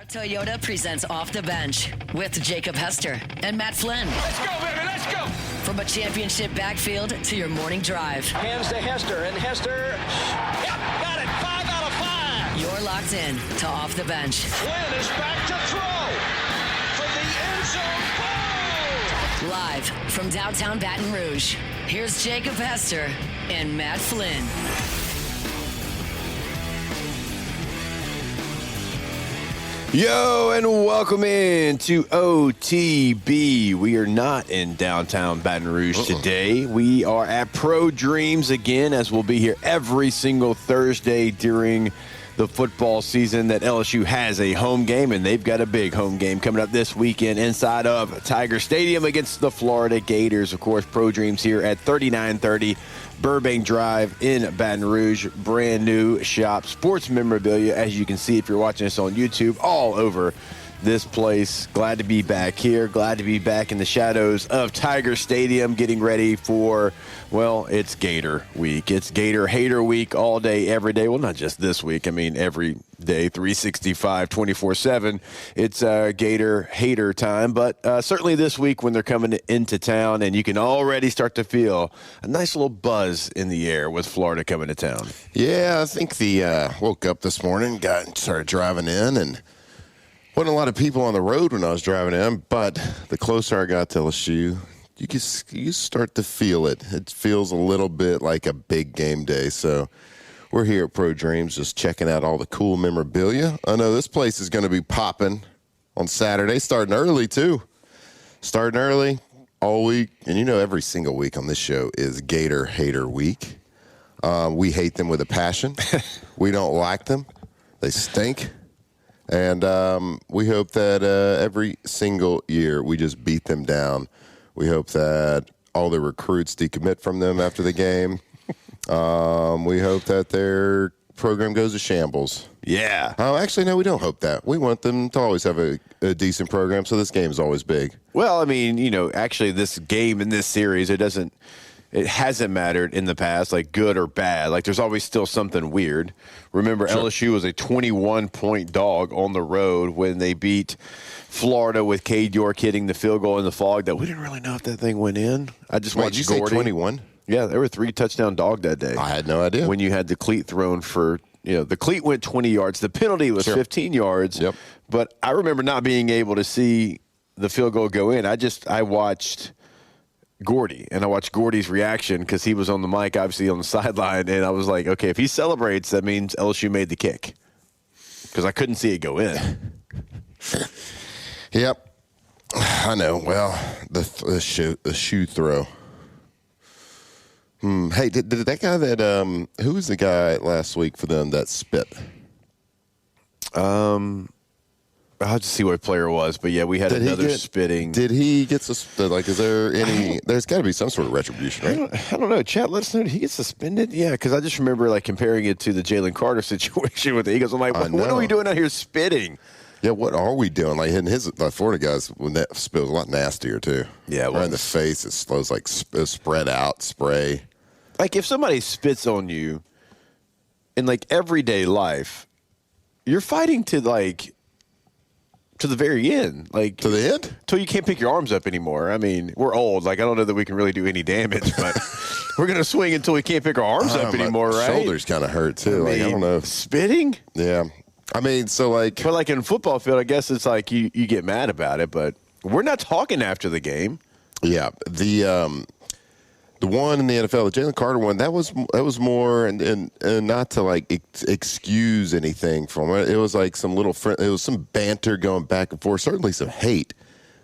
Toyota presents Off the Bench with Jacob Hester and Matt Flynn. Let's go, baby, let's go! From a championship backfield to your morning drive. Hands to Hester, and Hester, yep, got it, 5 out of 5! You're locked in to Off the Bench. Flynn is back to throw from the end zone, Live from downtown Baton Rouge, here's Jacob Hester and Matt Flynn. Yo, and welcome in to OTB. We are not in downtown Baton Rouge today. We are at Pro Dreams again, as we'll be here every single Thursday during the football season that LSU has a home game, and they've got a big home game coming up this weekend inside of Tiger Stadium against the Florida Gators. Of course, Pro Dreams here at 3930 Burbank Drive in Baton Rouge. Brand new shop. Sports memorabilia, as you can see if you're watching us on YouTube, all over this place. Glad to be back here. Glad to be back in the shadows of Tiger Stadium, getting ready for, well, it's Gator Week. It's Gator Hater Week all day, every day. Well, not just this week. I mean, every day, 365, 24/7. It's Gator Hater time. But certainly this week when they're coming into town, and you can already start to feel a nice little buzz in the air with Florida coming to town. Yeah, I think woke up this morning, started driving in, and wasn't a lot of people on the road when I was driving in, but the closer I got to LSU, you start to feel it. It feels a little bit like a big game day. So we're here at Pro Dreams just checking out all the cool memorabilia. I know this place is going to be popping on Saturday, starting early too. Starting early all week. And you know every single week on this show is Gator Hater Week. We hate them with a passion. We don't like them. They stink. And we hope that every single year we just beat them down. We hope that all the recruits decommit from them after the game. We hope that their program goes to shambles. Yeah. Actually, no, we don't hope that. We want them to always have a decent program, so this game is always big. Well, I mean, you know, actually this game in this series, it hasn't mattered in the past, like good or bad. Like there's always still something weird. Remember, sure. LSU was a 21-point dog on the road when they beat Florida with Cade York hitting the field goal in the fog that we didn't really know if that thing went in. I just watched Did you Gordy. say 21? Yeah, there were 3 touchdown dog that day. I had no idea. When you had the cleat thrown for, you know, the cleat went 20 yards. The penalty was 15 yards. Yep. But I remember not being able to see the field goal go in. I watched Gordy, and I watched Gordy's reaction because he was on the mic, obviously on the sideline, and I was like, okay, if he celebrates, that means LSU made the kick because I couldn't see it go in. Yep. I know. Well, the shoe throw. Hey, did that guy that who was the guy last week for them that spit? I'll have to see what player it was, but yeah, we had another spitting. Did he get suspended? Like, is there any? There's got to be some sort of retribution, right? I don't know. Chat, let us know. Did he get suspended? Yeah, because I just remember like comparing it to the Jalen Carter situation with the Eagles. I'm like, what are we doing out here spitting? Yeah, what are we doing? Like, and his Florida guys, when that spill was a lot nastier too. Yeah, right in the face. It slows like spread out spray. Like if somebody spits on you in like everyday life, you're fighting to the very end. Like to the end? Till you can't pick your arms up anymore. I mean, we're old. Like I don't know that we can really do any damage, but we're going to swing until we can't pick our arms up anymore, right? Shoulders kind of hurt too. I don't know. Spitting? Yeah. I mean, so like. But like in football field, I guess it's like you get mad about it, but we're not talking after the game. Yeah. The one in the NFL, the Jalen Carter one, that was more, and not to like excuse anything from it. It was like it was some banter going back and forth, certainly some hate,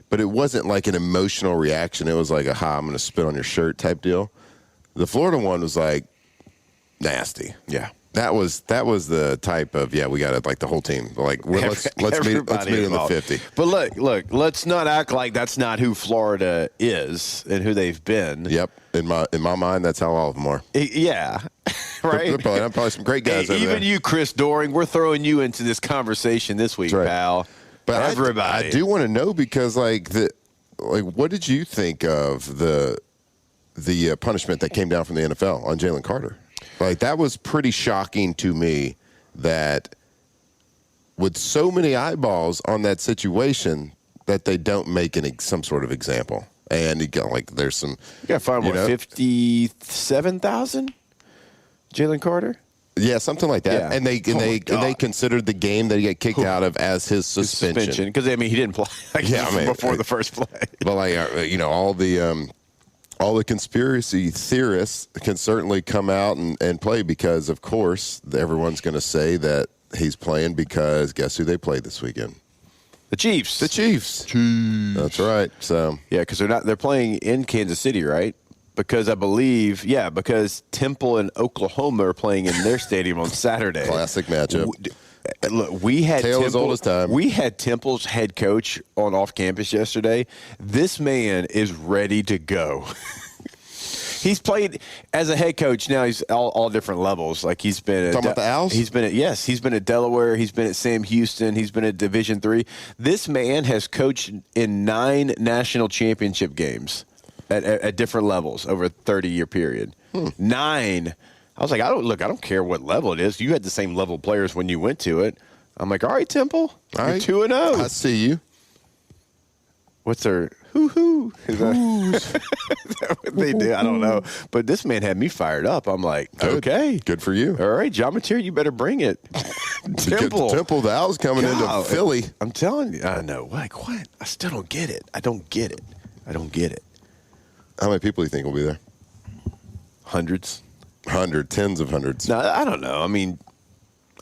but it wasn't like an emotional reaction. It was like a "ha, I'm going to spit on your shirt" type deal. The Florida one was like nasty. Yeah. That was the type of, we got it, like the whole team. Like, let's meet in the 50. But look, let's not act like that's not who Florida is and who they've been. Yep. In my mind, that's how all of them are. Yeah. Right? They're probably some great guys over there. Even you, Chris Doring, we're throwing you into this conversation this week, right, pal. But everybody. I do want to know because, what did you think of the punishment that came down from the NFL on Jalen Carter? Like, that was pretty shocking to me that with so many eyeballs on that situation that they don't make some sort of example. And you got there's some. You got to find 57,000. Jalen Carter. Yeah, something like that. Yeah. And they considered the game that he got kicked out of as his suspension. Because he didn't play. Before the first play. But all the conspiracy theorists can certainly come out and play because, of course, everyone's going to say that he's playing because guess who they played this weekend? The Chiefs. That's right. So yeah, because they're playing in Kansas City, right? Because I believe, because Temple and Oklahoma are playing in their stadium on Saturday. Classic matchup. Look, we had Tale as old as time. We had Temple's head coach off campus yesterday. This man is ready to go. He's played as a head coach. Now he's all different levels. Like he's been talking about the Owls. He's been at Delaware. He's been at Sam Houston. He's been at Division III. This man has coached in 9 national championship games at different levels over a 30-year period. 9. I was like, I don't care what level it is. You had the same level of players when you went to it. I'm like, all right, Temple, all right. You're 2-0. I see you. What's their hoo-hoo? Is that what they do? I don't know. But this man had me fired up. I'm like, okay. Good for you. All right, John Mateer, you better bring it. Temple. The Owls coming into Philly. I'm telling you. I know. Like, what? I still don't get it. I don't get it. How many people do you think will be there? Hundreds. Tens of hundreds. No, I don't know. I mean,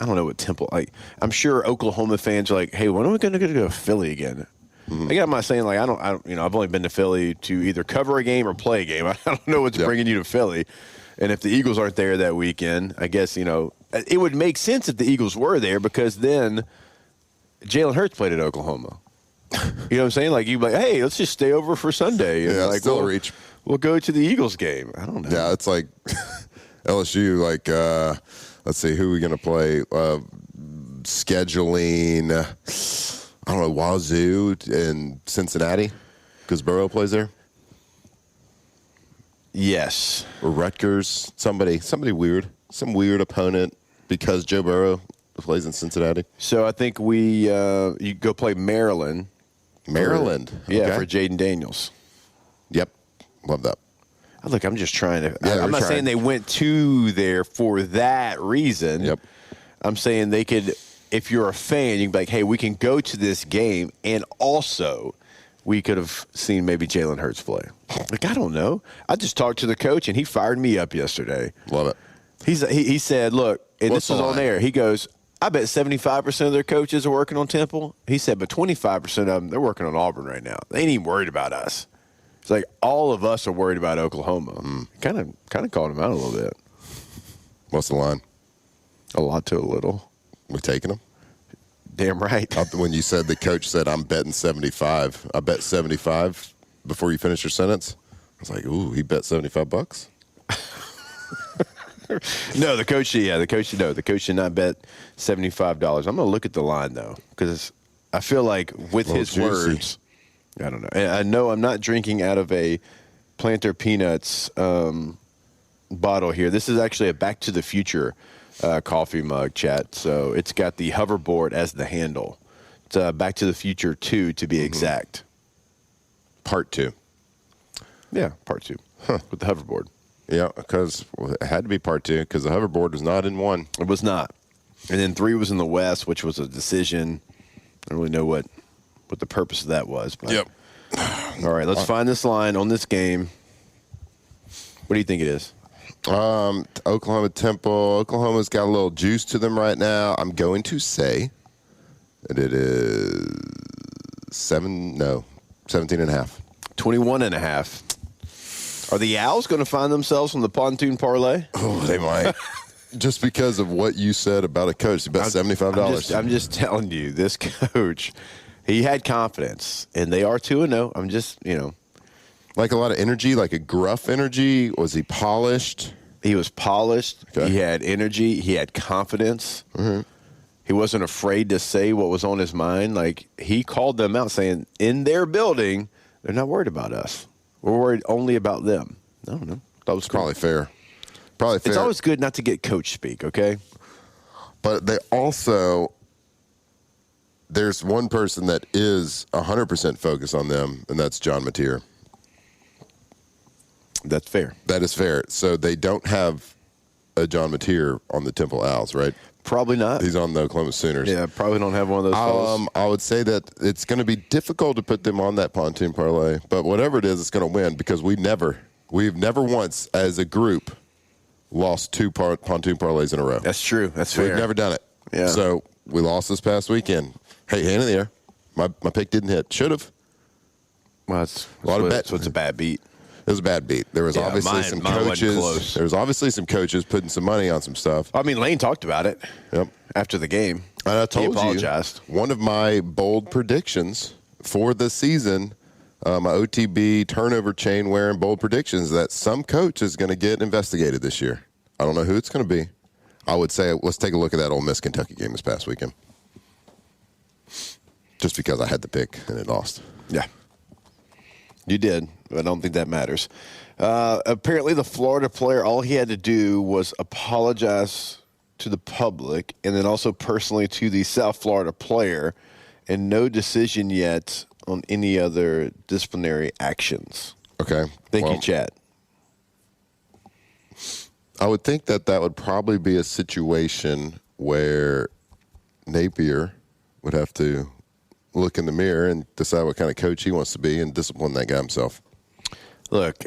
I don't know what Temple. Like, I'm sure Oklahoma fans are like, hey, when are we going to go to Philly again? Again, I'm not saying like I don't. I've only been to Philly to either cover a game or play a game. I don't know what's bringing you to Philly. And if the Eagles aren't there that weekend, I guess it would make sense if the Eagles were there because then Jalen Hurts played at Oklahoma. You know what I'm saying? Like you'd be like, hey, let's just stay over for Sunday. And like, still a reach. We'll go to the Eagles game. I don't know. Yeah, it's like LSU. Like, let's see, who are we going to play? Scheduling. I don't know, Wazoo in Cincinnati because Burrow plays there. Yes. Or Rutgers. Somebody weird. Some weird opponent because Joe Burrow plays in Cincinnati. So I think you go play Maryland. Maryland. For Jaden Daniels. Yep. Love that. Look, I'm just trying to. Yeah, I'm not saying they went to there for that reason. Yep. I'm saying they could. If you're a fan, you can be like, hey, we can go to this game, and also we could have seen maybe Jalen Hurts play. Like, I don't know. I just talked to the coach, and he fired me up yesterday. Love it. He said, look, and What's this was on air. He goes, I bet 75% of their coaches are working on Temple. He said, but 25% of them, they're working on Auburn right now. They ain't even worried about us. It's like all of us are worried about Oklahoma. Kind of called him out a little bit. What's the line? A lot to a little. We taking them? Damn right. When you said the coach said, I'm betting 75. I bet 75 before you finish your sentence. I was like, ooh, he bet $75? No, the coach did not bet $75. I'm going to look at the line, though, because I feel like with his words, I don't know. And I know I'm not drinking out of a Planter Peanuts bottle here. This is actually a Back to the Future coffee mug, chat. So it's got the hoverboard as the handle. It's Back to the Future 2, to be exact. Part 2. Yeah, part 2 with the hoverboard. Yeah, because it had to be part 2 because the hoverboard was not in 1. It was not. And then 3 was in the West, which was a decision. I don't really know what the purpose of that was. But. Yep. All right, let's find this line on this game. What do you think it is? Oklahoma Temple. Oklahoma's got a little juice to them right now. I'm going to say that it is 17.5. 21.5. Are the Owls going to find themselves on the pontoon parlay? Oh, they might. Just because of what you said about a coach. He bet $75. I'm just telling you, this coach, he had confidence, and they are 2-0. I'm just, Like a lot of energy, like a gruff energy. Was he polished? He was polished. Okay. He had energy. He had confidence. Mm-hmm. He wasn't afraid to say what was on his mind. Like, he called them out saying, in their building, they're not worried about us. We're worried only about them. I don't know. That was probably fair. Probably fair. It's always good not to get coach speak, okay? But they also there's one person that is 100% focused on them, and that's John Mateer. That's fair. That is fair. So they don't have a John Mateer on the Temple Owls, right? Probably not. He's on the Oklahoma Sooners. Yeah, probably don't have one of those fellas. I would say that it's going to be difficult to put them on that pontoon parlay, but whatever it is, it's going to win because we've never once as a group lost two pontoon parlays in a row. That's true. That's fair. We've never done it. Yeah. So we lost this past weekend. Hey, hand in the air. My pick didn't hit. Should have. Well, so it's a bad beat. It was a bad beat. There was obviously some coaches. There was obviously some coaches putting some money on some stuff. I mean, Lane talked about it. Yep. After the game. And I told he apologized. you, one of my bold predictions for the season, my OTB turnover chain wearing bold predictions, that some coach is going to get investigated this year. I don't know who it's going to be. I would say let's take a look at that Ole Miss Kentucky game this past weekend. Just because I had the pick and it lost. Yeah. You did, but I don't think that matters. Apparently, the Florida player, all he had to do was apologize to the public and then also personally to the South Florida player, and no decision yet on any other disciplinary actions. Okay. Thank you, Chad. I would think that would probably be a situation where Napier would have to look in the mirror and decide what kind of coach he wants to be and discipline that guy himself. Look,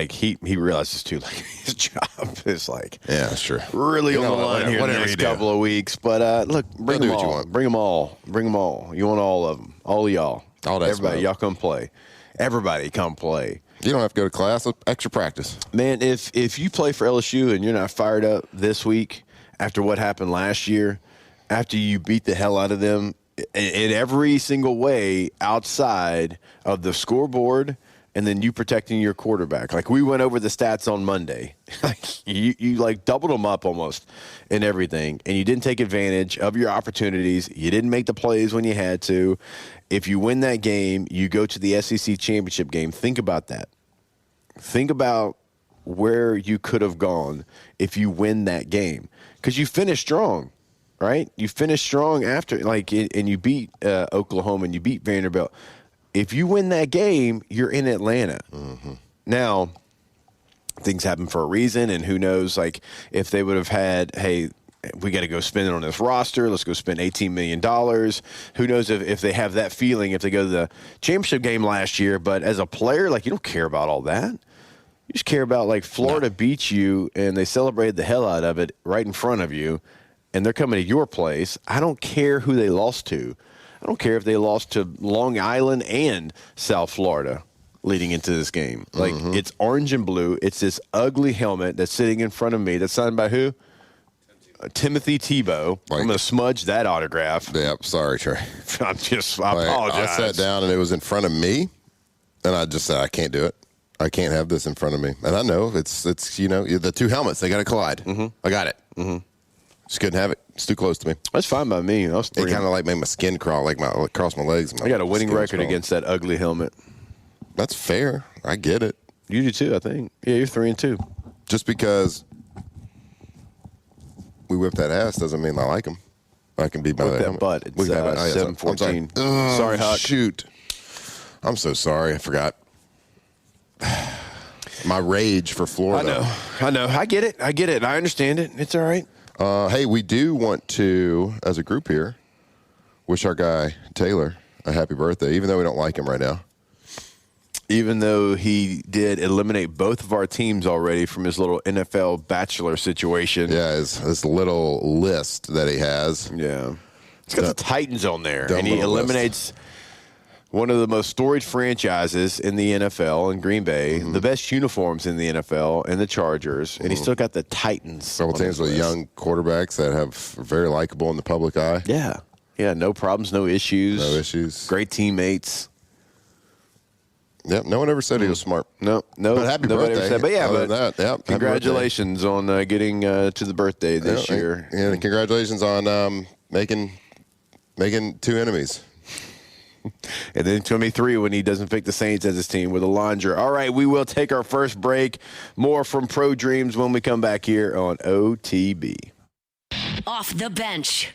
he realizes too, like his job is like that's true. Really on the line here in the next couple of weeks. But look, bring them all. You want. Bring them all. Bring them all. You want all of them. All of y'all. Everybody, y'all come play. Everybody come play. You don't have to go to class. Extra practice. Man, if you play for LSU and you're not fired up this week after what happened last year, after you beat the hell out of them in every single way outside of the scoreboard and then you protecting your quarterback. Like we went over the stats on Monday. you like doubled them up almost in everything, and you didn't take advantage of your opportunities. You didn't make the plays when you had to. If you win that game, you go to the SEC championship game. Think about that. Think about where you could have gone if you win that game because you finished strong. Right? You finished strong after, and you beat Oklahoma and you beat Vanderbilt. If you win that game, you're in Atlanta. Mm-hmm. Now, things happen for a reason, and who knows, if they would have had, hey, we got to go spend it on this roster. Let's go spend $18 million. Who knows if they have that feeling if they go to the championship game last year. But as a player, you don't care about all that. You just care about, Florida beat you, and they celebrated the hell out of it right in front of you. And they're coming to your place. I don't care who they lost to. I don't care if they lost to Long Island and South Florida leading into this game. It's orange and blue. It's this ugly helmet that's sitting in front of me that's signed by who? Timothy Tebow. I'm going to smudge that autograph. Yeah, sorry, Trey. I apologize. I sat down and it was in front of me, and I just said, I can't do it. I can't have this in front of me. And I know it's the two helmets, they got to collide. Mm-hmm. I got it. Mm-hmm. Just couldn't have it. It's too close to me. That's fine by me. It kind of made my skin crawl, across my legs. I got a winning record against that ugly helmet. That's fair. I get it. You do too, I think. Yeah, you're 3-2. Just because we whip that ass doesn't mean I like them. I can beat by that helmet. Butt. It's 7-14. Sorry, Huck. Shoot. I'm so sorry. I forgot. My rage for Florida. I know. I get it. I understand it. It's all right. Hey, we do want to, as a group here, wish our guy Taylor a happy birthday, even though we don't like him right now. Even though he did eliminate both of our teams already from his little NFL bachelor situation. Yeah, his little list that he has. Yeah. He's got the Titans on there, and he eliminates one of the most storied franchises in the NFL in Green Bay, the best uniforms in the NFL, and the Chargers, and he still got the Titans. Several teams with young quarterbacks that are very likable in the public eye. Yeah, no problems, no issues. Great teammates. Yep, no one ever said he was smart. No. But happy nobody birthday. Ever said, but congratulations on getting to the birthday this year. And congratulations on making 2 enemies. And then 23 when he doesn't pick the Saints as his team with Alondra. All right, we will take our first break. More from Pro Dreams when we come back here on OTB. Off the bench.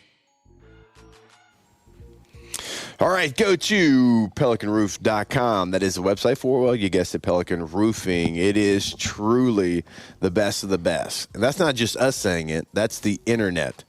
All right, go to pelicanroof.com. That is the website for, well, you guessed it, Pelican Roofing. It is truly the best of the best. And that's not just us saying it. That's the internet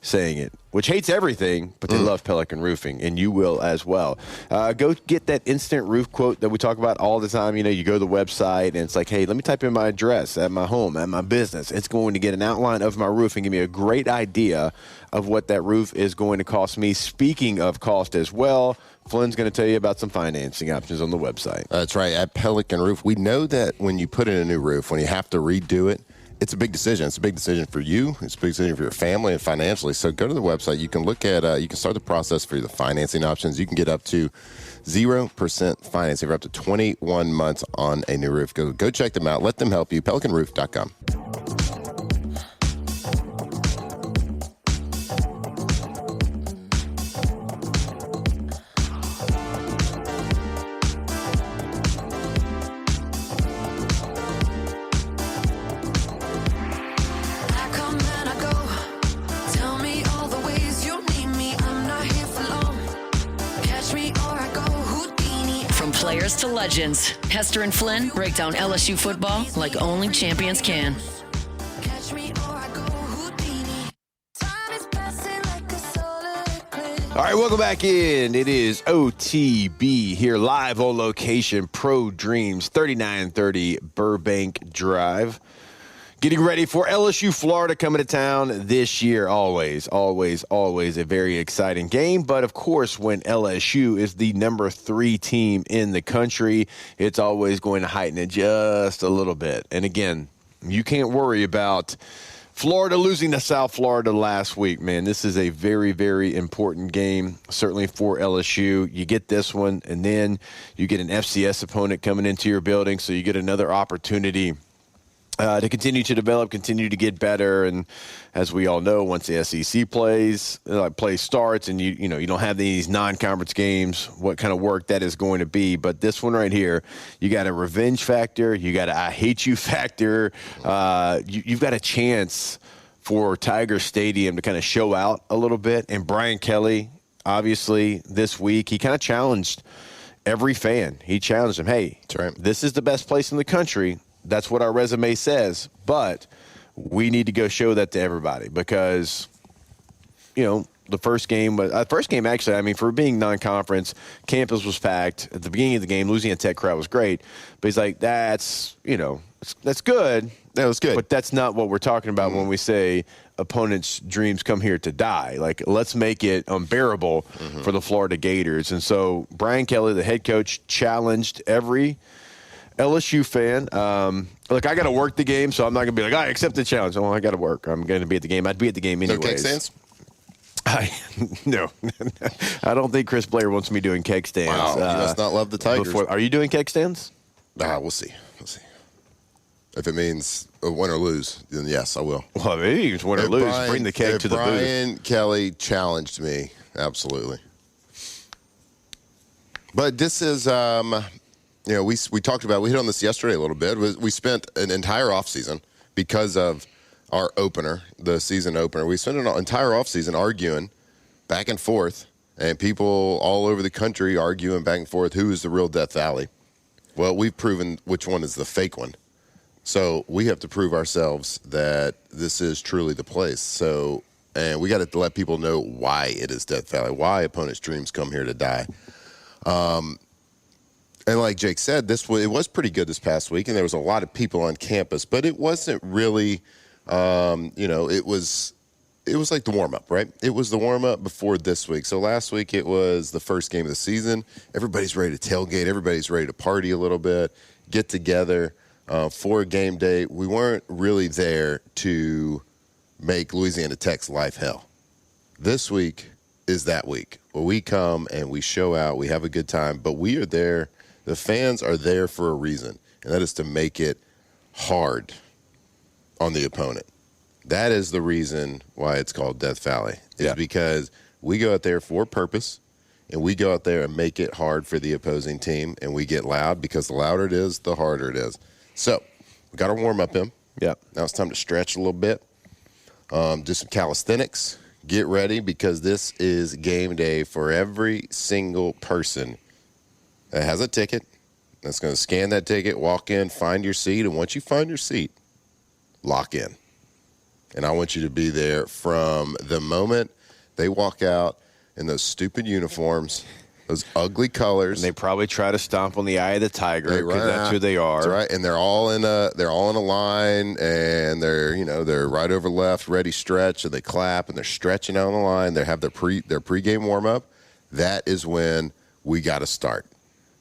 saying it, which hates everything, but they love Pelican Roofing, and you will as well. Go get that instant roof quote that we talk about all the time. You know, you go to the website, and it's like, hey, let me type in my address at my home, at my business. It's going to get an outline of my roof and give me a great idea of what that roof is going to cost me. Speaking of cost as well, Flynn's going to tell you about some financing options on the website. That's right. At Pelican Roof, we know that when you put in a new roof, when you have to redo it, it's a big decision. It's a big decision for you. It's a big decision for your family and financially. So go to the website. You can look at, you can start the process for the financing options. You can get up to 0% financing for up to 21 months on a new roof. Go check them out. Let them help you. PelicanRoof.com. Players to legends, Hester and Flynn break down LSU football like only champions can. All right, welcome back in. It is OTB here live on location, Pro Dreams, 3930 Burbank Drive. Getting ready for LSU, Florida coming to town this year. Always a very exciting game. But, of course, when LSU is the number 3 team in the country, it's always going to heighten it just a little bit. And, again, you can't worry about Florida losing to South Florida last week, man. This is a very, very important game, certainly for LSU. You get this one, and then you get an FCS opponent coming into your building, so you get another opportunity to continue to develop, continue to get better. And as we all know, once the SEC play starts and you don't have these non-conference games, what kind of work that is going to be. But this one right here, you got a revenge factor, you got a I hate you factor. You've got a chance for Tiger Stadium to kind of show out a little bit. And Brian Kelly, obviously, this week, he kind of challenged every fan. He challenged them, hey, this is the best place in the country. That's what our resume says, but we need to go show that to everybody because, the first game, actually, I mean, for being non-conference, campus was packed. At the beginning of the game, Louisiana Tech crowd was great, but he's like, that's good. That was good. But that's not what we're talking about when we say opponents' dreams come here to die. Like, let's make it unbearable for the Florida Gators. And so Brian Kelly, the head coach, challenged every LSU fan. Look, I got to work the game, so I'm not going to be like, I accept the challenge. Oh, I got to work. I'm going to be at the game. I'd be at the game anyways. No keg stands? No. I don't think Chris Blair wants me doing keg stands. Wow, you must not love the Tigers. Are you doing keg stands? We'll see. If it means win or lose, then yes, I will. Well, maybe it's win or lose. Bring the keg to the booth. Brian Kelly challenged me, absolutely. But this is we talked about, we hit on this yesterday a little bit. We spent an entire offseason because of our opener, the season opener. We spent an entire offseason arguing back and forth, and people all over the country arguing back and forth who is the real Death Valley. Well, we've proven which one is the fake one. So we have to prove ourselves that this is truly the place. So, and we got to let people know why it is Death Valley, why opponents' dreams come here to die. And like Jake said, it was pretty good this past week, and there was a lot of people on campus, but it wasn't really, it was like the warm-up, right? It was the warm-up before this week. So last week it was the first game of the season. Everybody's ready to tailgate. Everybody's ready to party a little bit, get together for a game day. We weren't really there to make Louisiana Tech's life hell. This week is that week where we come and we show out, we have a good time, but we are there. The fans are there for a reason, and that is to make it hard on the opponent. That is the reason why it's called Death Valley, is because we go out there for a purpose, and we go out there and make it hard for the opposing team, and we get loud because the louder it is, the harder it is. So we got our warm-up in. Yeah. Now it's time to stretch a little bit, do some calisthenics, Get ready because this is game day for every single person that has a ticket that's going to scan that ticket, walk in, find your seat, and once you find your seat, lock in. And I want you to be there from the moment they walk out in those stupid uniforms, those ugly colors. And they probably try to stomp on the eye of the tiger because that's who they are. That's right. And they're all in a line, and they're right over left, ready stretch, and they clap and they're stretching out on the line. They have their pregame warm up. That is when we got to start.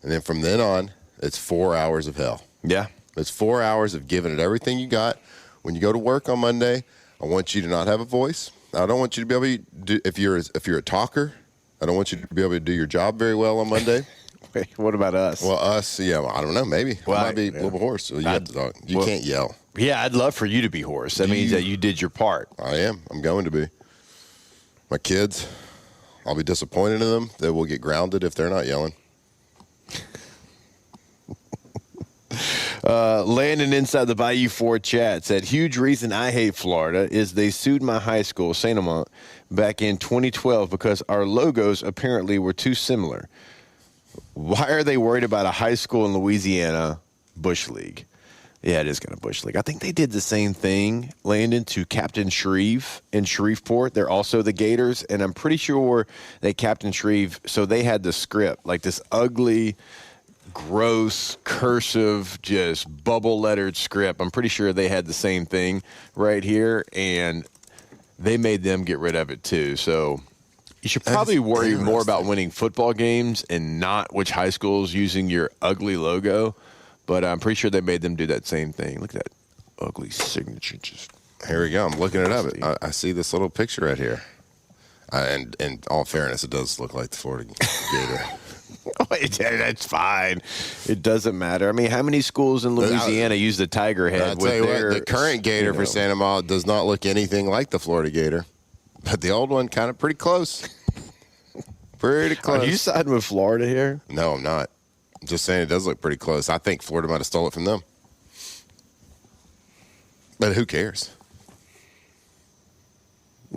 And then from then on, it's 4 hours of hell. Yeah. It's 4 hours of giving it everything you got. When you go to work on Monday, I want you to not have a voice. I don't want you to be able to do, if you're a talker, I don't want you to be able to do your job very well on Monday. Wait, what about us? Well, us, yeah, I don't know, maybe. Well, I might be a little hoarse. So you have to talk. You can't yell. Yeah, I'd love for you to be hoarse. That means that you did your part. I am. I'm going to be. My kids, I'll be disappointed in them. They will get grounded if they're not yelling. Landon inside the Bayou 4 chat said, huge reason I hate Florida is they sued my high school, St. Amant, back in 2012 because our logos apparently were too similar. Why are they worried about a high school in Louisiana, Bush League? Yeah, it is kind of Bush League. I think they did the same thing, Landon, to Captain Shreve in Shreveport. They're also the Gators, and I'm pretty sure that Captain Shreve, so they had the script, like this ugly, gross, cursive, just bubble-lettered script. I'm pretty sure they had the same thing right here, and they made them get rid of it too. So you should probably worry more about winning football games and not which high school is using your ugly logo. But I'm pretty sure they made them do that same thing. Look at that ugly signature. Just here we go. I'm looking it up. I see this little picture right here. And in all fairness, it does look like the Florida Gator. That's fine. It doesn't matter. I mean, how many schools in Louisiana use the tiger head? I'll tell you what, the current Gator for Santa Maria does not look anything like the Florida Gator. But the old one, kind of pretty close. Pretty close. Are you siding with Florida here? No, I'm not. I'm just saying it does look pretty close. I think Florida might have stole it from them. But who cares?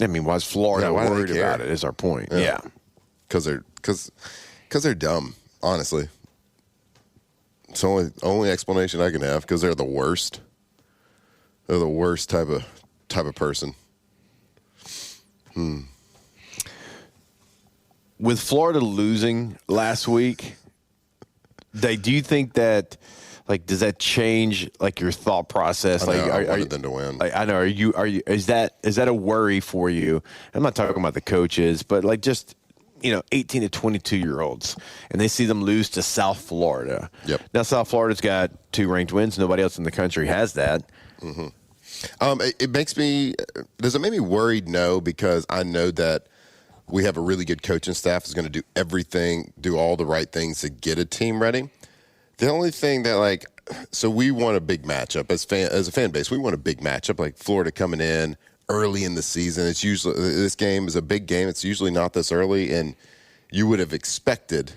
I mean, why is Florida worried about it is our point. Yeah. Because they're dumb, honestly. It's the only explanation I can have, because they're the worst. They're the worst type of person. With Florida losing last week, do you think that, like, does that change like your thought process? I wanted them to win. I know. Are you? Is that a worry for you? I'm not talking about the coaches, but like just 18 to 22-year-olds, and they see them lose to South Florida. Yep. Now South Florida's got 2 ranked wins. Nobody else in the country has that. Mm-hmm. Does it make me worried? No, because I know that we have a really good coaching staff is going to do all the right things to get a team ready. The only thing that so we want a big matchup as a fan base. We want a big matchup, like Florida coming in early in the season. It's usually, this game is a big game. It's usually not this early, and you would have expected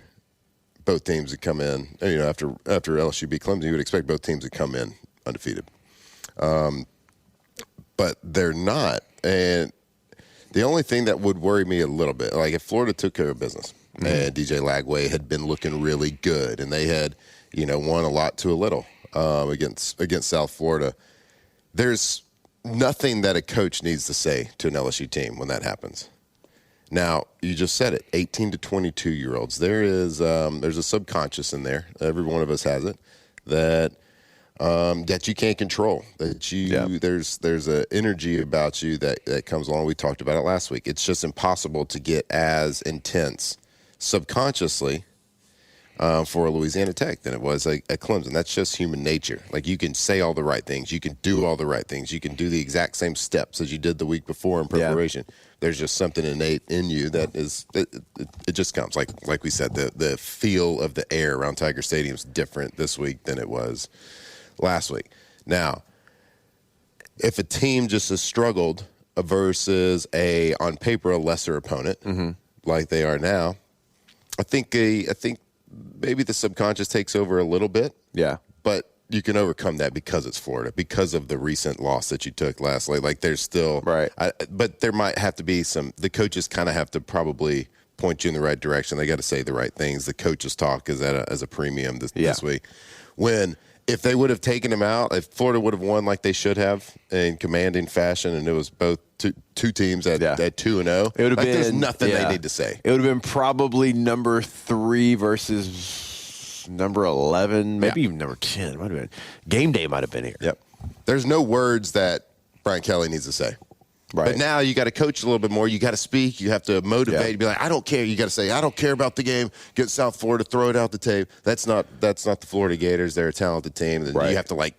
both teams to come in. After LSU beat Clemson, you would expect both teams to come in undefeated. But they're not, and the only thing that would worry me a little bit, like if Florida took care of business and DJ Lagway had been looking really good, and they had won a lot to a little against South Florida, there's nothing that a coach needs to say to an LSU team when that happens. Now, you just said it, 18 to 22-year-olds. There's a subconscious in there. Every one of us has it that you can't control. There's an energy about you that comes along. We talked about it last week. It's just impossible to get as intense subconsciously for a Louisiana Tech than it was at Clemson. That's just human nature. Like, you can say all the right things. You can do all the right things. You can do the exact same steps as you did the week before in preparation. Yeah. There's just something innate in you that it just comes. Like we said, the feel of the air around Tiger Stadium is different this week than it was last week. Now, if a team just has struggled versus on paper a lesser opponent like they are now, I think maybe the subconscious takes over a little bit. Yeah. But you can overcome that because it's Florida, because of the recent loss that you took last night. Like there's still right, but there might have to be some. The coaches kind of have to probably point you in the right direction. They got to say the right things. The coaches talk is as a premium this week. If they would have taken him out, if Florida would have won like they should have in commanding fashion, and it was both two teams at 2-0, it would have been. There's nothing they need to say. It would have been probably number 3 versus number 11, maybe even number 10. It might have been game day. Might have been here. Yep. There's no words that Brian Kelly needs to say. Right. But now you got to coach a little bit more. You got to speak. You have to motivate. Yeah. Be like, I don't care. You got to say, I don't care about the game. Get South Florida, throw it out the tape. That's not the Florida Gators. They're a talented team. And you have to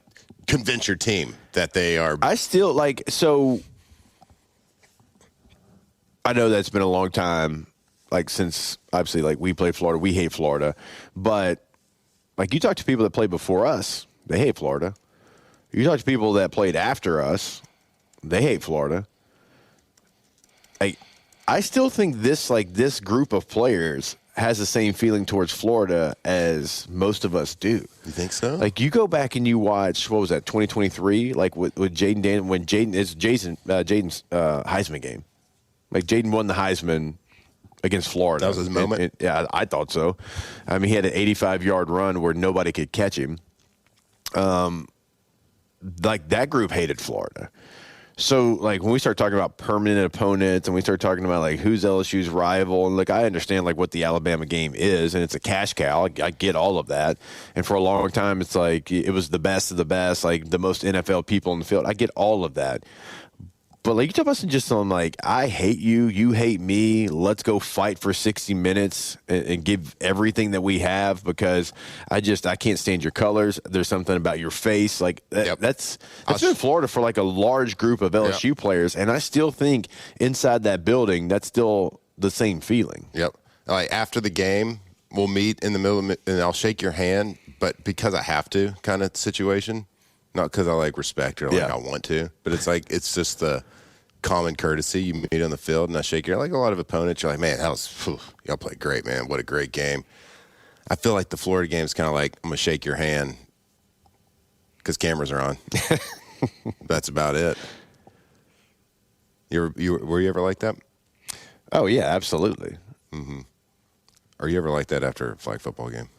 convince your team that they are. I still so. I know that's been a long time, since obviously we played Florida. We hate Florida, but you talk to people that played before us, they hate Florida. You talk to people that played after us, they hate Florida. I still think this group of players has the same feeling towards Florida as most of us do. You think so? You go back and you watch, what was that, 2023? With Jaden Daniels, when Jaden's Heisman game. Jaden won the Heisman against Florida. That was his moment? Yeah, I thought so. I mean, he had an 85-yard run where nobody could catch him. That group hated Florida. So, when we start talking about permanent opponents and we start talking about, who's LSU's rival, and, I understand, what the Alabama game is, and it's a cash cow. I get all of that. And for a long time, it's it was the best of the best, the most NFL people in the field. I get all of that. But, you talk about just on, I hate you, you hate me, let's go fight for 60 minutes and give everything that we have because I can't stand your colors. There's something about your face. That's been Florida for, a large group of LSU players. And I still think inside that building, that's still the same feeling. Yep. After the game, we'll meet in the middle of and I'll shake your hand, but because I have to kind of situation. Not because I respect or I want to, but it's just the common courtesy. You meet on the field and I shake your, a lot of opponents. You're man, y'all played great, man. What a great game. I feel like the Florida game is kind of I'm going to shake your hand because cameras are on. That's about it. Were you ever like that? Oh, yeah, absolutely. Mm-hmm. Are you ever like that after a flag football game?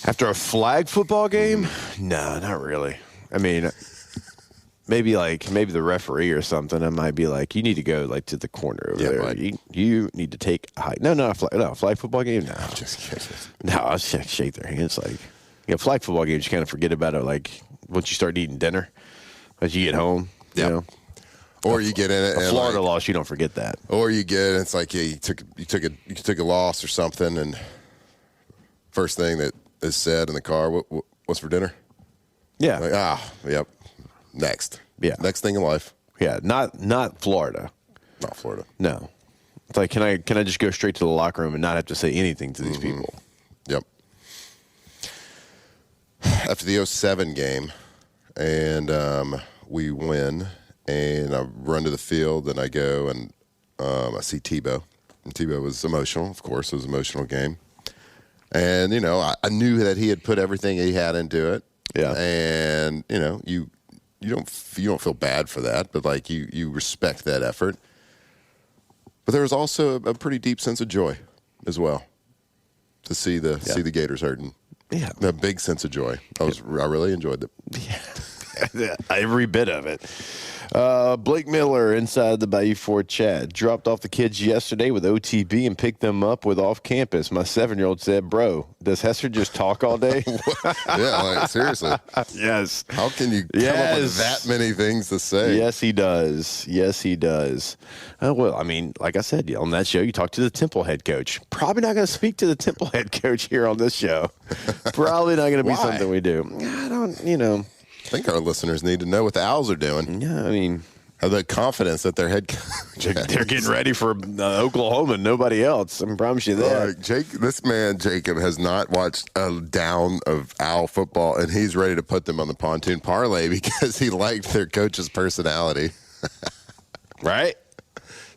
After a flag football game? No, not really. I mean, maybe the referee or something. I might be you need to go to the corner over there. But you need to take a hike. No, flag football game. No, I'm just kidding. No, I'll shake their hands. Flag football games. You kind of forget about it. Once you start eating dinner, as you get home. Yeah. You know? Or you get in it. A Florida loss, you don't forget that. Or you get it. It's you took a loss or something, and first thing that is said in the car, what's for dinner? Yeah. Yep. Next. Yeah. Next thing in life. Yeah. Not Florida. Not Florida. No. It's can I just go straight to the locker room and not have to say anything to these people? Yep. After the 07 game, and we win, and I run to the field, and I go and I see Tebow. And Tebow was emotional, of course. It was an emotional game. And, I knew that he had put everything he had into it. Yeah. And, you don't feel bad for that, but you respect that effort. But there was also a pretty deep sense of joy as well to see the Gators hurting. Yeah. A big sense of joy. I really enjoyed it. Yeah. Every bit of it. Blake Miller inside the Bayou Ford chat dropped off the kids yesterday with OTB and picked them up with off campus. My 7-year-old said, "Bro, does Hester just talk all day?" Yeah, seriously. Yes. How can you come up with that many things to say? Yes, he does. Yes, he does. Well, I mean, like I said, on that show, you talk to the Temple head coach. Probably not going to speak to the Temple head coach here on this show. Probably not going to be something we do. I don't, I think our listeners need to know what the Owls are doing. Yeah, I mean, have the confidence that their head coach they're getting ready for Oklahoma and nobody else. I promise you that. This man, Jacob, has not watched a down of Owl football, and he's ready to put them on the pontoon parlay because he liked their coach's personality. Right?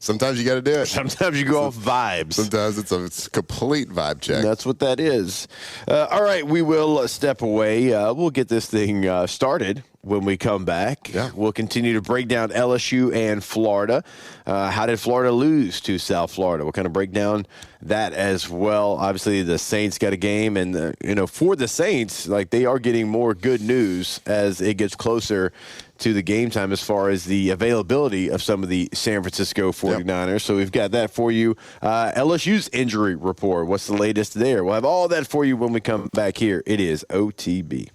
Sometimes you got to do it. Sometimes you go off vibes. Sometimes it's a complete vibe check. That's what that is. All right, we will step away. We'll get this thing started when we come back. Yeah. We'll continue to break down LSU and Florida. How did Florida lose to South Florida? We'll kind of break down that as well. Obviously, the Saints got a game, and for the Saints, like, they are getting more good news as it gets closer to the game time as far as the availability of some of the San Francisco 49ers. Yep. So we've got that for you. LSU's injury report. What's the latest there? We'll have all that for you when we come back here. It is OTB.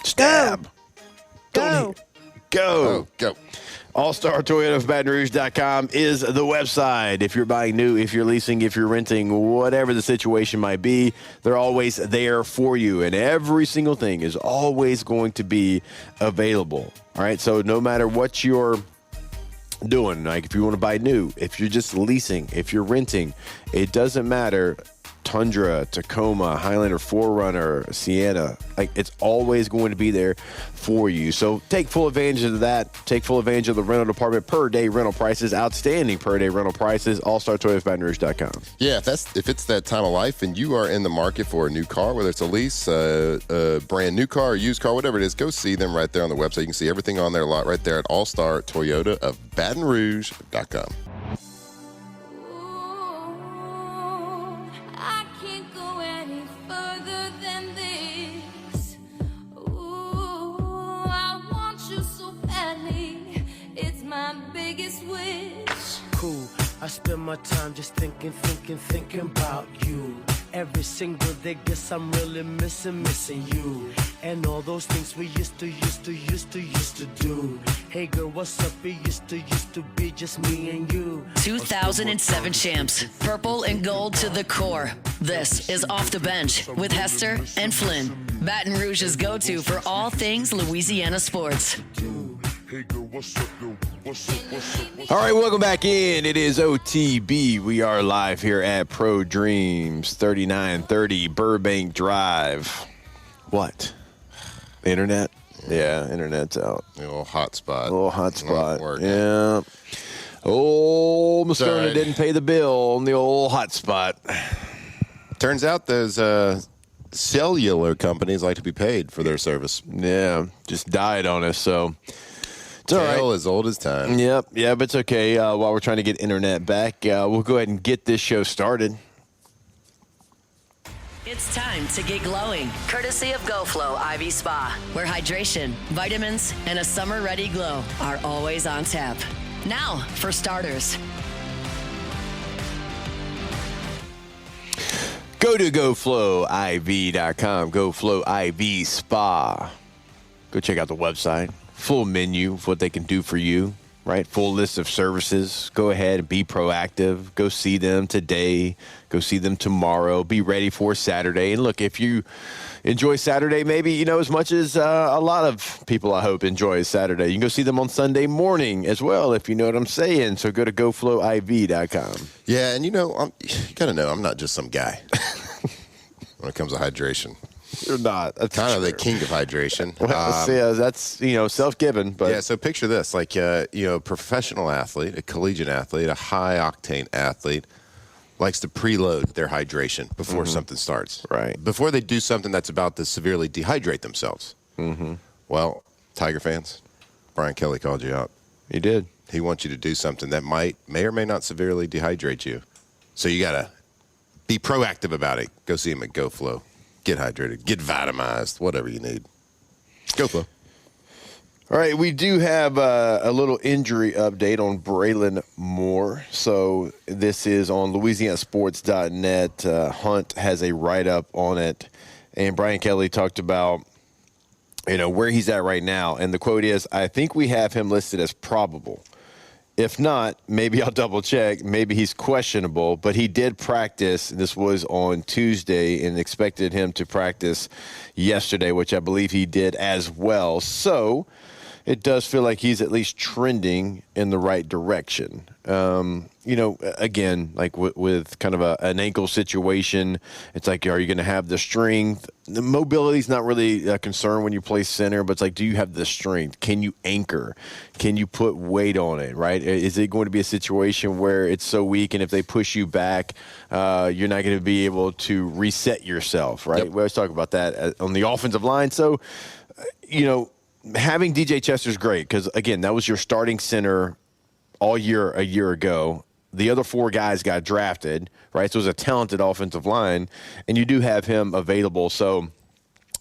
Stab. Go. Go. Go. All-Star Toyota of BatonRouge.com is the website. If you're buying new, if you're leasing, if you're renting, whatever the situation might be, they're always there for you. And every single thing is always going to be available. All right, so no matter what you're doing, like if you want to buy new, if you're just leasing, if you're renting, it doesn't matter. Tundra, Tacoma, Highlander, 4Runner, Sienna, like, it's always going to be there for you. So take full advantage of that. Take full advantage of the rental department. Per day rental prices, outstanding per day rental prices. AllStarToyotaBatonRouge.com. Yeah, if it's that time of life and you are in the market for a new car, whether it's a lease, a brand new car, a used car, whatever it is, go see them right there on the website. You can see everything on there a lot right there at All-Star Toyota of BatonRouge.com. I spend my time just thinking about you. Every single day, guess I'm really missing you. And all those things we used to do. Hey girl, what's up? It used to be just me and you. 2007 champs, purple and gold to the core. This is Off the Bench with Hester and Flynn. Baton Rouge's go-to for all things Louisiana sports. All right, welcome back in. It is OTB. We are live here at Pro Dreams, 3930 Burbank Drive. What? Internet? Yeah, internet's out. A little hotspot. A little hotspot. Working. Yeah. Old Muskona didn't pay the bill on the old hotspot. Turns out those cellular companies like to be paid for their service. Yeah, just died on us, so... It's all right. As old as time. Yep, yeah, but it's okay. While we're trying to get internet back, we'll go ahead and get this show started. It's time to get glowing, courtesy of GoFlow IV Spa, where hydration, vitamins, and a summer-ready glow are always on tap. Now, for starters. Go to GoFlowIV.com, GoFlow IV Spa. Go check out the website. Full menu of what they can do for you, right? Full list of services. Go ahead and be proactive. Go see them today. Go see them tomorrow. Be ready for Saturday. And look, if you enjoy Saturday, maybe, as much as a lot of people, I hope, enjoy Saturday, you can go see them on Sunday morning as well, if you know what I'm saying. So go to GoFlowIV.com. Yeah, and you got to know, I'm not just some guy when it comes to hydration. You're not. That's kind of the king of hydration. Well, yeah, that's, self-given. But yeah, so picture this, like, a professional athlete, a collegiate athlete, a high-octane athlete likes to preload their hydration before something starts. Right. Before they do something that's about to severely dehydrate themselves. Mm-hmm. Well, Tiger fans, Brian Kelly called you out. He did. He wants you to do something that may or may not severely dehydrate you. So you got to be proactive about it. Go see him at GoFlow. Get hydrated, get vitamized, whatever you need. GoFlow. All right, we do have a little injury update on Braylon Moore. So this is on LouisianaSports.net. Hunt has a write-up on it. And Brian Kelly talked about, where he's at right now. And the quote is, I think we have him listed as probable. If not, maybe I'll double check. Maybe he's questionable, but he did practice. This was on Tuesday, and expected him to practice yesterday, which I believe he did as well. So it does feel like he's at least trending in the right direction. Again, like with kind of an ankle situation, it's like, are you going to have the strength? The mobility is not really a concern when you play center, but it's like, do you have the strength? Can you anchor? Can you put weight on it, right? Is it going to be a situation where it's so weak, and if they push you back, you're not going to be able to reset yourself, right? Yep. We always talk about that on the offensive line. So, having DJ Chester's great because, again, that was your starting center all year a year ago. The other 4 guys got drafted, right? So it was a talented offensive line, and you do have him available. So,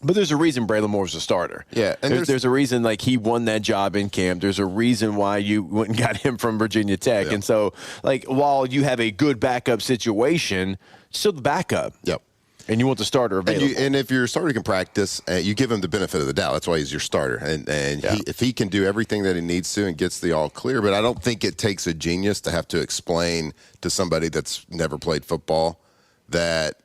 but there's a reason Braylon Moore's a starter. Yeah, and there's a reason like he won that job in camp. There's a reason why you went and got him from Virginia Tech. Yep. And so, like, while you have a good backup situation, still the backup. Yep. And you want the starter available. And if your starter can practice, you give him the benefit of the doubt. That's why he's your starter. And if he can do everything that he needs to and gets the all clear, but I don't think it takes a genius to have to explain to somebody that's never played football that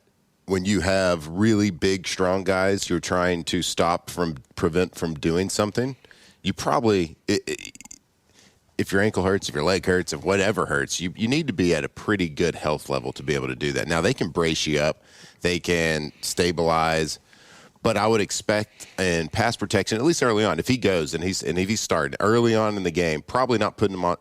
when you have really big, strong guys you're trying to prevent from doing something, you probably if your ankle hurts, if your leg hurts, if whatever hurts, you need to be at a pretty good health level to be able to do that. Now, they can brace you up. They can stabilize. But I would expect in pass protection, at least early on, if he goes and if he's starting early on in the game, probably not putting him on,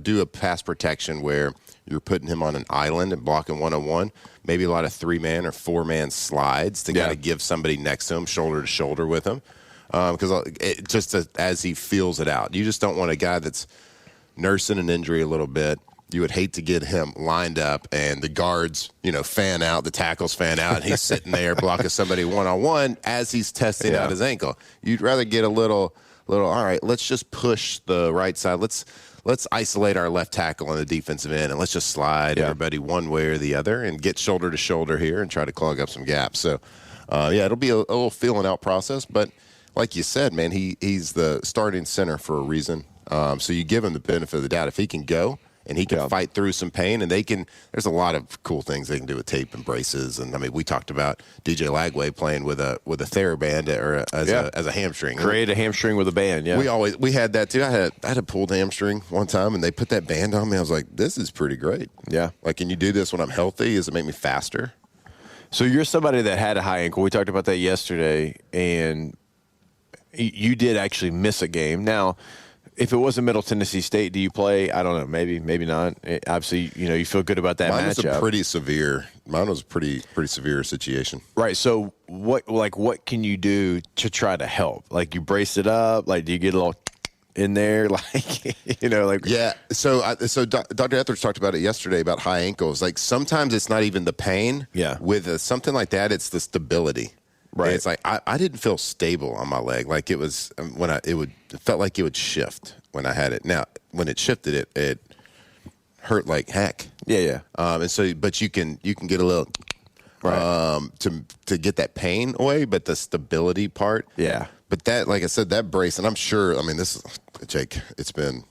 do a pass protection where you're putting him on an island and blocking 1-on-1. Maybe a lot of 3-man or 4-man slides to kind of give somebody next to him, shoulder to shoulder with him. Because as he feels it out, you just don't want a guy that's nursing an injury a little bit. You would hate to get him lined up and the guards, fan out, the tackles fan out, and he's sitting there blocking somebody one-on-one as he's testing out his ankle. You'd rather get a little, all right, let's just push the right side. Let's isolate our left tackle on the defensive end, and let's just slide everybody one way or the other and get shoulder to shoulder here and try to clog up some gaps. So, it'll be a little feeling out process. But like you said, man, he's the starting center for a reason. So you give him the benefit of the doubt. If he can go, and he can fight through some pain, and there's a lot of cool things they can do with tape and braces. And I mean, we talked about DJ Lagway playing with a TheraBand as a hamstring. Create a hamstring with a band. Yeah. We had that too. I had a pulled hamstring one time, and they put that band on me. I was like, this is pretty great. Yeah. Like, can you do this when I'm healthy? Does it make me faster? So you're somebody that had a high ankle. We talked about that yesterday, and you did actually miss a game. Now, if it wasn't Middle Tennessee State, do you play? I don't know. Maybe not. Obviously, you feel good about that Mine matchup. Mine was a pretty severe situation. Right. So what can you do to try to help? Like, you brace it up? Like, do you get a little in there? Yeah. So Dr. Etheridge talked about it yesterday about high ankles. Like, sometimes it's not even the pain. Yeah. With something like that, it's the stability. Right. And it's like I didn't feel stable on my leg. Like, it was it felt like it would shift when I had it. Now, when it shifted, it hurt like heck. Yeah. And so, but you can get a little to get that pain away, but the stability part. Yeah. But that, like I said, that brace, and I'm sure. I mean, this is Jake. It's been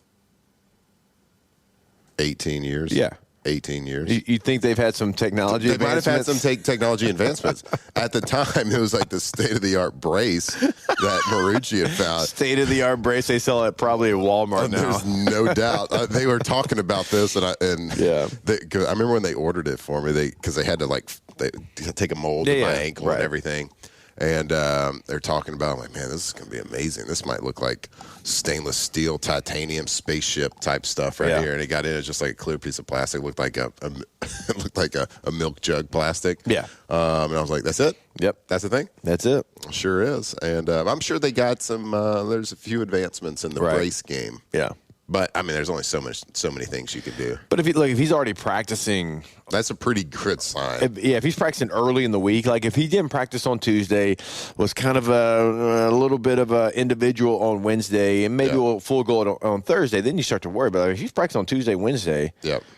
18 years. Yeah. 18 years. You think they've had some technology They advancements? might have had some technology advancements. At the time, it was like the state-of-the-art brace that Marucci had found. State-of-the-art brace. They sell it probably at Walmart now. There's no doubt. They were talking about this, and I remember when they ordered it for me, because they had to take a mold of my ankle and everything. And they're talking about, I'm like, man, this is going to be amazing. This might look like stainless steel, titanium spaceship type stuff here. And it got in, it's just like a clear piece of plastic. It looked like a milk jug plastic. Yeah. And I was like, that's it? Yep. That's the thing? That's it. Sure is. And I'm sure they got some, there's a few advancements in the brace game. Yeah. But I mean, there's only so many things you can do. But if he's already practicing, that's a pretty good sign. If he's practicing early in the week, like if he didn't practice on Tuesday, was kind of a little bit of an individual on Wednesday, and maybe a full goal on Thursday, then you start to worry about it. If he's practicing on Tuesday, Wednesday,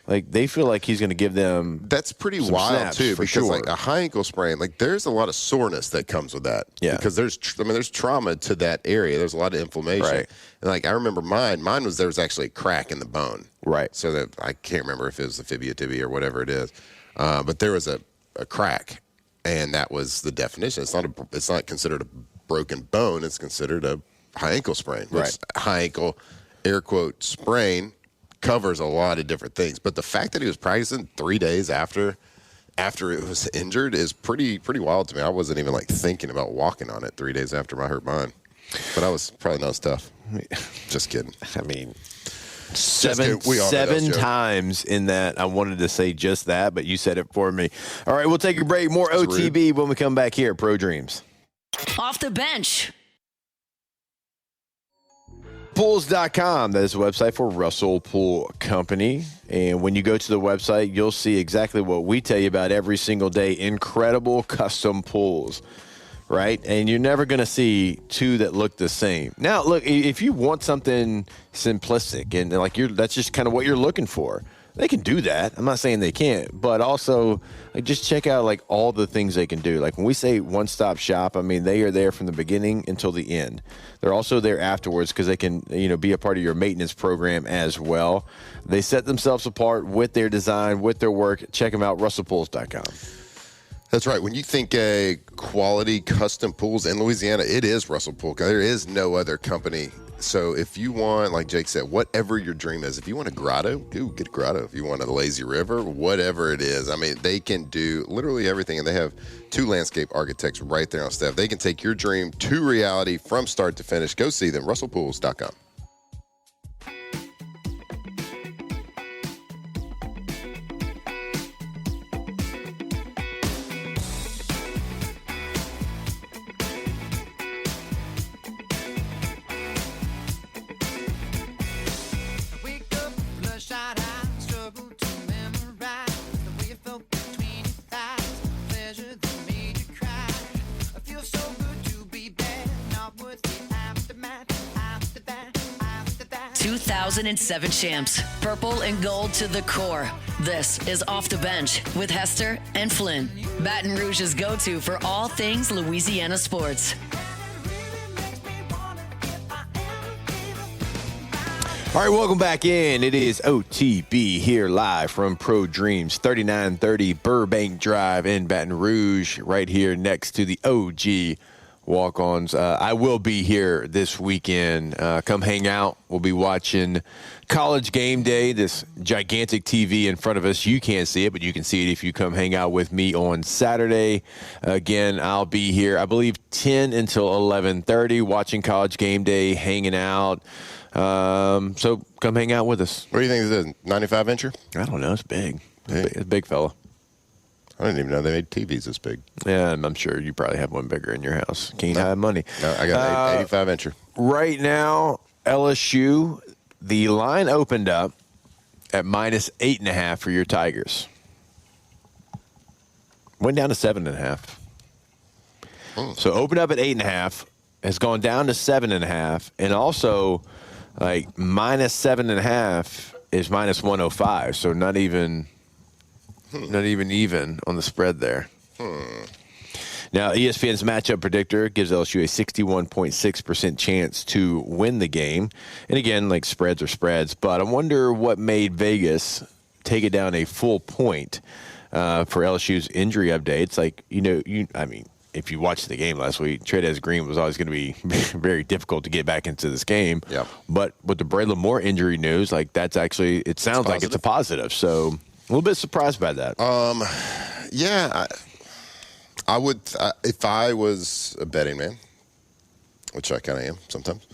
like they feel like he's going to give them. That's pretty wild too, because like a high ankle sprain, like there's a lot of soreness that comes with that. Yeah, because there's trauma to that area. There's a lot of inflammation. Right. And like I remember mine was there was actually a crack in the bone. Right. So that I can't remember if it was the fibula tibia or whatever it is, but there was a crack, and that was the definition. It's not considered a broken bone. It's considered a high ankle sprain. Which Right. high ankle, air quote, sprain covers a lot of different things. But the fact that he was practicing 3 days after it was injured is pretty wild to me. I wasn't even like thinking about walking on it 3 days after I hurt mine. But I was probably not as tough. Just kidding. I mean, kidding. We all know that was a seven joke. times in that I wanted to say just that, but you said it for me. All right, we'll take a break. More That's OTB when we come back here at Pro Dreams. Off the bench. Pools.com. That is the website for Russell Pool Company. And when you go to the website, you'll see exactly what we tell you about every single day. Incredible custom pools, right? And you're never going to see two that look the same. Now, look, if you want something simplistic and like that's just kind of what you're looking for, they can do that. I'm not saying they can't, but also like just check out like all the things they can do. Like when we say one-stop shop, I mean they are there from the beginning until the end. They're also there afterwards because they can, be a part of your maintenance program as well. They set themselves apart with their design, with their work. Check them out, russellpools.com. That's right. When you think quality custom pools in Louisiana, it is Russell Pool. There is no other company. So if you want, like Jake said, whatever your dream is, if you want a grotto, get a grotto. If you want a lazy river, whatever it is, I mean, they can do literally everything. And they have 2 landscape architects right there on staff. They can take your dream to reality from start to finish. Go see them, russellpools.com. Aftermath. 2007 champs, purple and gold to the core. This is Off the Bench with Hester and Flynn, Baton Rouge's go-to for all things Louisiana sports. All right, welcome back in. It is OTB here live from Pro Dreams, 3930 Burbank Drive in Baton Rouge, right here next to the OG Walk-Ons. I will be here this weekend. Come hang out. We'll be watching College Game Day, this gigantic TV in front of us. You can't see it, but you can see it if you come hang out with me on Saturday. Again, I'll be here, I believe, 10 until 11:30, watching College Game Day, hanging out. So come hang out with us. What do you think this is, 95-incher? I don't know. It's big. Hey. It's a big fella. I didn't even know they made TVs this big. Yeah, I'm sure you probably have one bigger in your house. Can't hide money. No, I got an 85-incher. Right now, LSU, the line opened up at minus 8.5 for your Tigers. Went down to 7.5. So opened up at 8.5, has gone down to 7.5, and also like minus 7.5 is minus 105. So not even on the spread there. Now, ESPN's matchup predictor gives LSU a 61.6% chance to win the game. And again, like spreads are spreads, but I wonder what made Vegas take it down a full point for LSU's injury updates. Like, if you watched the game last week, Trey'Dez Green was always going to be very difficult to get back into this game. Yep. But with the Braylon Moore injury news, like that's actually, it sounds like it's a positive. So a little bit surprised by that. Yeah, I would, if I was a betting man, which I kind of am sometimes,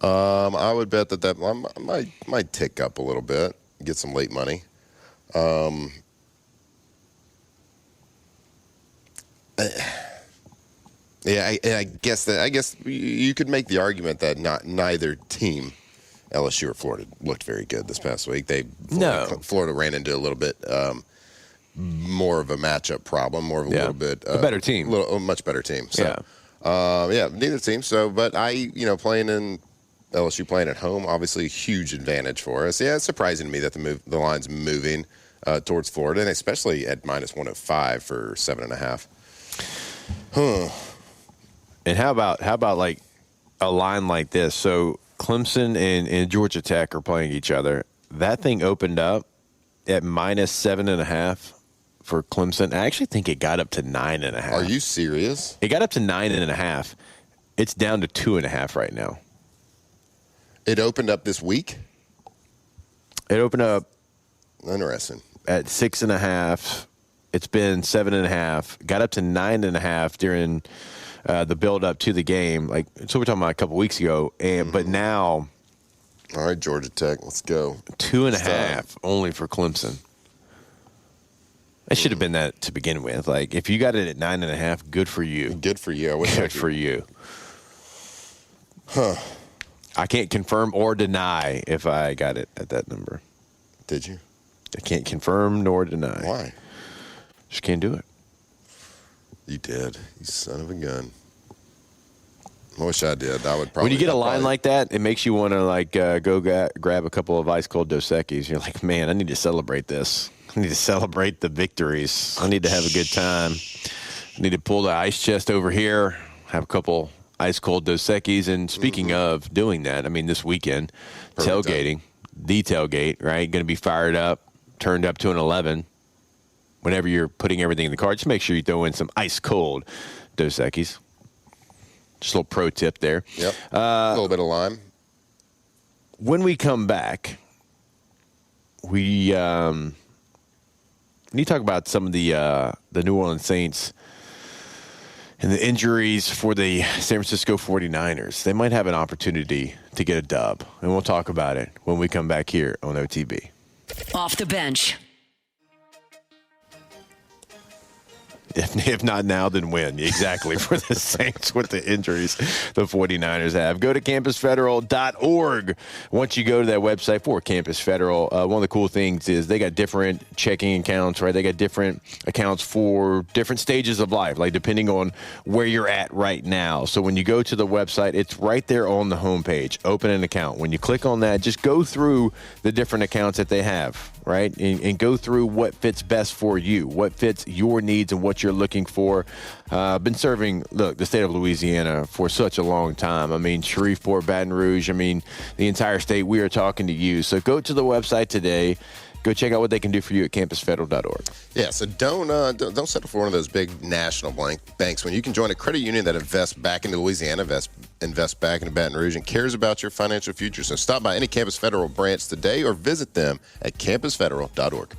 I would bet that might tick up a little bit, get some late money. Yeah, I guess you could make the argument that neither team, LSU or Florida, looked very good this past week. Florida ran into a little bit more of a matchup problem, more of a little bit a better team, a much better team. So, neither team. So, but playing in LSU playing at home, obviously a huge advantage for us. Yeah, it's surprising to me that the line's moving towards Florida, and especially at minus 105 for 7.5. And how about like a line like this? So Clemson and Georgia Tech are playing each other. That thing opened up at minus 7.5 for Clemson. I actually think it got up to 9.5. Are you serious? It got up to 9.5. It's down to 2.5 right now. It opened up this week? It opened up Interesting. at 6.5. It's been 7.5. Got up to 9.5 during the build up to the game. So we're talking about a couple weeks ago. But now, all right, Georgia Tech, let's go. 2.5 only for Clemson. It should have been that to begin with. If you got it at 9.5, good for you. Good for you. I wish Good for you. Huh. I can't confirm or deny if I got it at that number. Did you? I can't confirm nor deny. Why? Just can't do it. You did. You son of a gun. I wish I did. I would probably. When you get a line like that, it makes you want to go grab a couple of ice cold Dos Equis. You're like, man, I need to celebrate this. I need to celebrate the victories. I need to have a good time. I need to pull the ice chest over here, have a couple ice cold Dos Equis. And speaking of doing that, this weekend, tailgating, the tailgate, right? Going to be fired up, turned up to an 11. Whenever you're putting everything in the car, just make sure you throw in some ice cold Dos Equis. Just a little pro tip there. Yep. A little bit of lime. When we come back, we need to talk about some of the New Orleans Saints and the injuries for the San Francisco 49ers. They might have an opportunity to get a dub, and we'll talk about it when we come back here on OTB. Off the bench. If not now, then when? Exactly, for the Saints with the injuries the 49ers have. Go to campusfederal.org. Once you go to that website for Campus Federal, one of the cool things is they got different checking accounts, right? They got different accounts for different stages of life, depending on where you're at right now. So when you go to the website, it's right there on the homepage. Open an account. When you click on that, just go through the different accounts that they have, right? And go through what fits best for you, what fits your needs and what you're looking for. Been serving, the state of Louisiana for such a long time. Shreveport, Baton Rouge, the entire state, we are talking to you. So go to the website today. Go check out what they can do for you at campusfederal.org. Yeah, so don't settle for one of those big national banks when you can join a credit union that invests back into Louisiana, invests back into Baton Rouge, and cares about your financial future. So stop by any Campus Federal branch today or visit them at campusfederal.org.